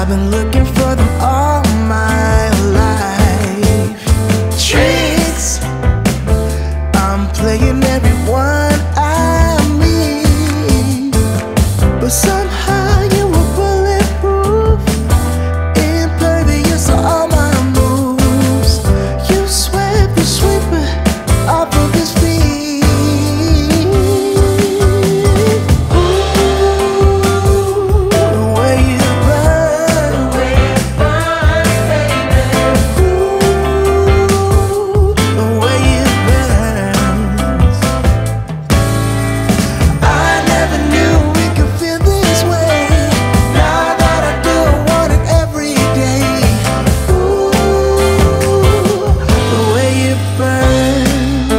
I've been looking for them all my life. Tricks, I'm playing everyone I meet, but somehow you were bulletproof, impervious to all my moves. You swept the sweeper off of his feet. Ooh, the way you burn, baby. Ooh, the way it burns. I never knew we could feel this way. Now that I do, I want it every day. Ooh, the way it burns.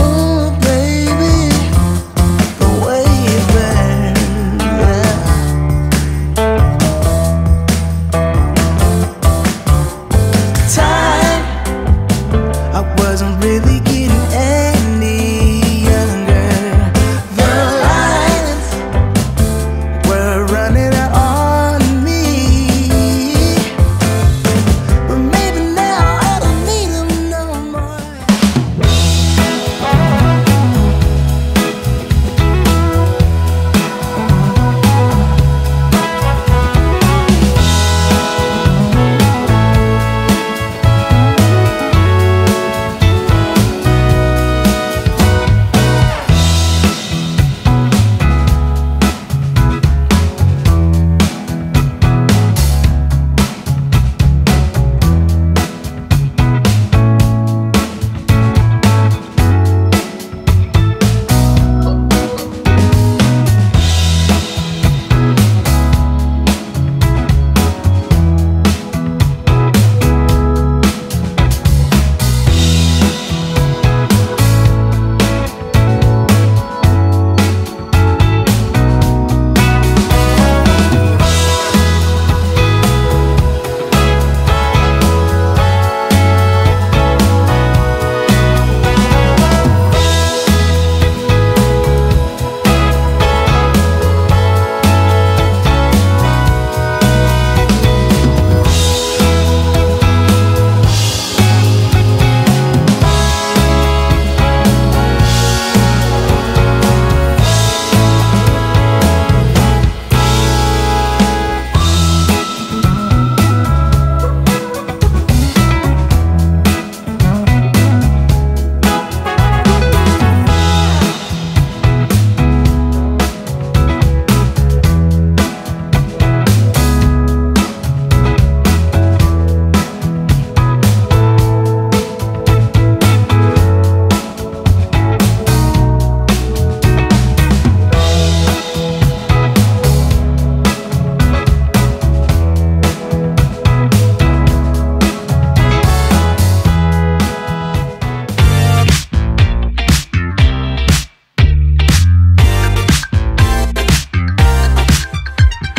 Ooh, baby, the way it burns. Time, I wasn't really getting any younger. The lines were running out on me, but maybe now I don't need them no more.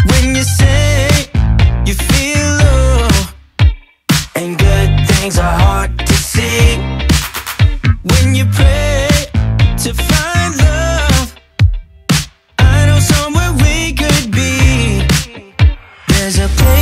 When you say you feel low and good things are hard to see, when you pray to find love, I know somewhere we could be. There's a place